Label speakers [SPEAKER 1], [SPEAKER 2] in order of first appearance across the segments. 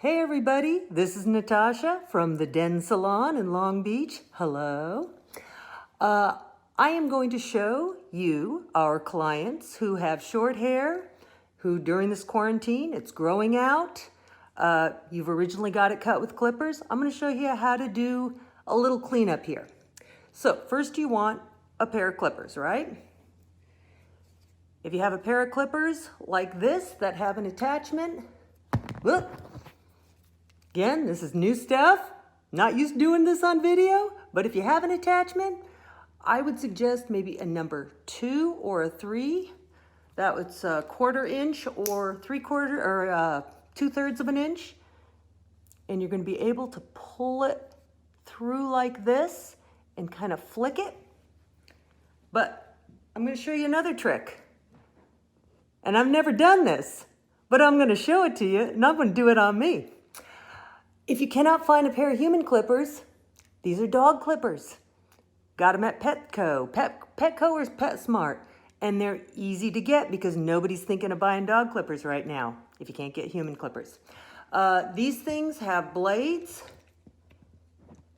[SPEAKER 1] Hey everybody, this is Natasha from the Den Salon in Long Beach. Hello. I am going to show you our clients who have short hair, who during this quarantine, it's growing out. You've originally got it cut with clippers. I'm going to show you how to do a little cleanup here. So first you want a pair of clippers, right? If you have a pair of clippers like this that have an attachment, whoop. Again, this is new stuff. Not used to doing this on video, but if you have an attachment, I would suggest maybe a number 2 or a 3. That was a 1/4 inch or 3/4 or 2/3 of an inch. And you're going to be able to pull it through like this and kind of flick it. But I'm going to show you another trick. And I've never done this, but I'm going to show it to you and I'm going to do it on me. If you cannot find a pair of human clippers, these are dog clippers. Got them at Petco, Petco or PetSmart. And they're easy to get because nobody's thinking of buying dog clippers right now if you can't get human clippers. These things have blades.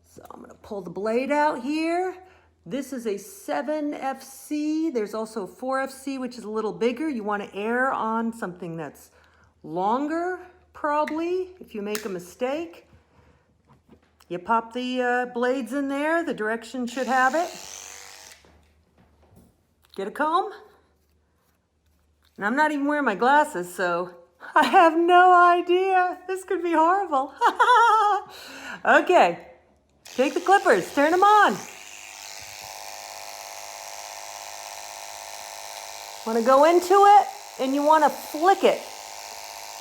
[SPEAKER 1] So I'm going to pull the blade out here. This is a 7FC. There's also a 4FC, which is a little bigger. You want to err on something that's longer, probably, if you make a mistake. You pop the blades in there. The direction should have it. Get a comb. And I'm not even wearing my glasses, so I have no idea. This could be horrible. Okay, take the clippers, turn them on. Want to go into it and you want to flick it.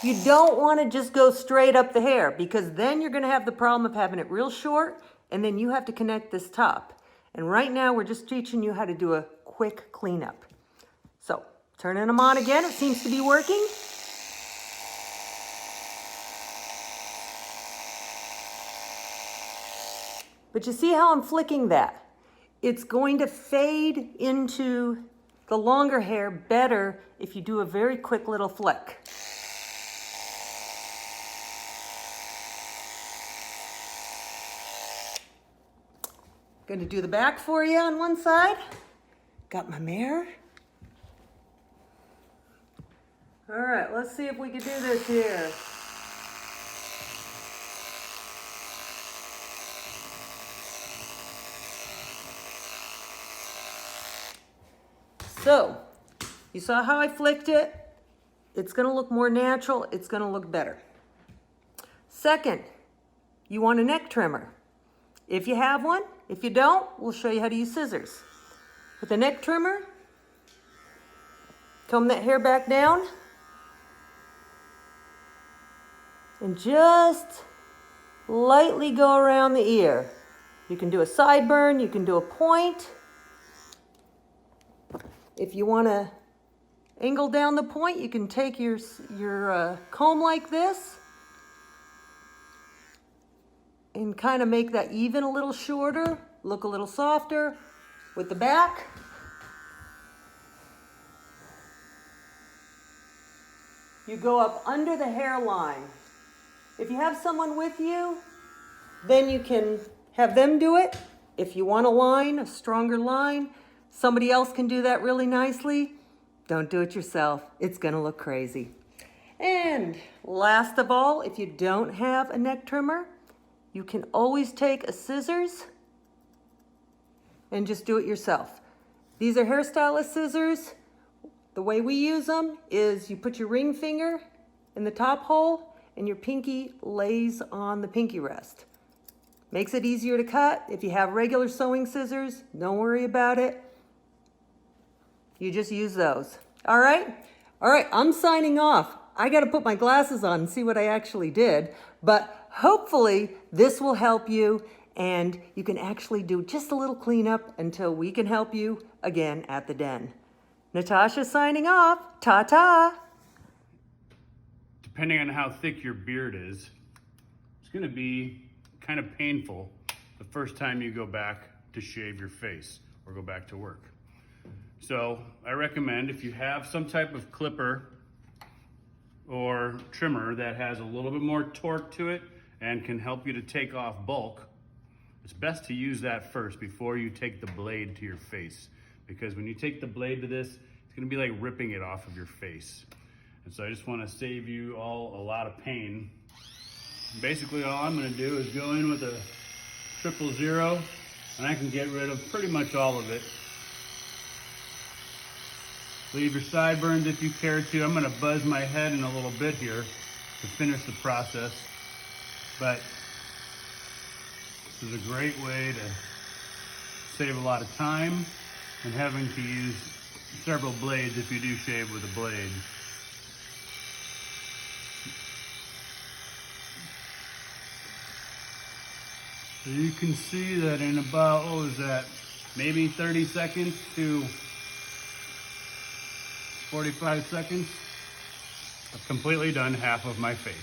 [SPEAKER 1] You don't want to just go straight up the hair because then you're going to have the problem of having it real short and then you have to connect this top. And right now we're just teaching you how to do a quick cleanup. So turning them on again, it seems to be working. But you see how I'm flicking that? It's going to fade into the longer hair better if you do a very quick little flick. Going to do the back for you on one side. Got my mirror. All right, let's see if we can do this here. So, you saw how I flicked it? It's going to look more natural. It's going to look better. Second, you want a neck trimmer. If you have one, if you don't, we'll show you how to use scissors. With a neck trimmer, comb that hair back down. And just lightly go around the ear. You can do a sideburn, you can do a point. If you want to angle down the point, you can take your comb like this and kind of make that even a little shorter, look a little softer with the back. You go up under the hairline. If you have someone with you, then you can have them do it. If you want a line, a stronger line, somebody else can do that really nicely. Don't do it yourself. It's going to look crazy. And last of all, if you don't have a neck trimmer, you can always take a scissors and just do it yourself. These are hairstylist scissors. The way we use them is you put your ring finger in the top hole and your pinky lays on the pinky rest. Makes it easier to cut. If you have regular sewing scissors, don't worry about it. You just use those. All right? All right, I'm signing off. I got to put my glasses on and see what I actually did. But hopefully this will help you and you can actually do just a little cleanup until we can help you again at the den. Natasha signing off. Ta-ta.
[SPEAKER 2] Depending on how thick your beard is, it's going to be kind of painful the first time you go back to shave your face or go back to work. So I recommend if you have some type of clipper or trimmer that has a little bit more torque to it and can help you to take off bulk, it's best to use that first before you take the blade to your face. Because when you take the blade to this, it's gonna be like ripping it off of your face. And so I just wanna save you all a lot of pain. Basically all I'm gonna do is go in with a 000, and I can get rid of pretty much all of it. Leave your sideburns if you care to. I'm gonna buzz my head in a little bit here to finish the process. But this is a great way to save a lot of time and having to use several blades if you do shave with a blade. So you can see that in about, what was that, maybe 30 seconds to 45 seconds, I've completely done half of my face.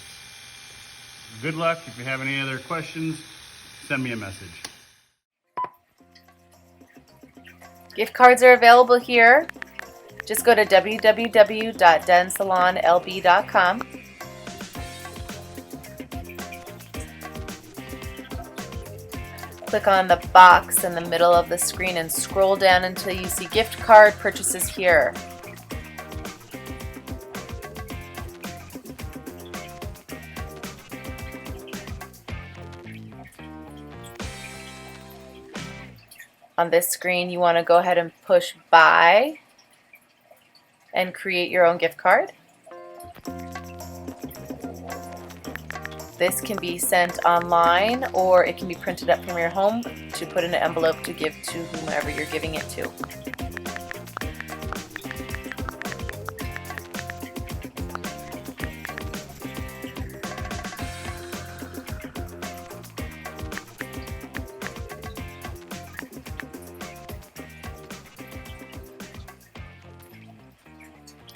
[SPEAKER 2] Good luck. If you have any other questions, send me a message.
[SPEAKER 3] Gift cards are available here. Just go to www.densalonlb.com. Click on the box in the middle of the screen and scroll down until you see gift card purchases here. On this screen, you want to go ahead and push buy and create your own gift card. This can be sent online or it can be printed up from your home to put in an envelope to give to whomever you're giving it to.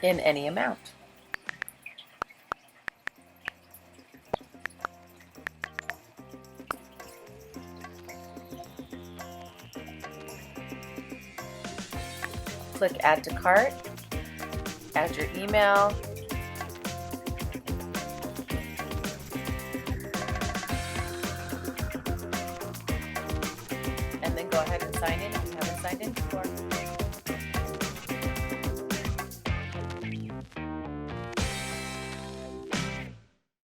[SPEAKER 3] In any amount. Click Add to Cart, add your email, and then go ahead and sign in if you haven't signed in before.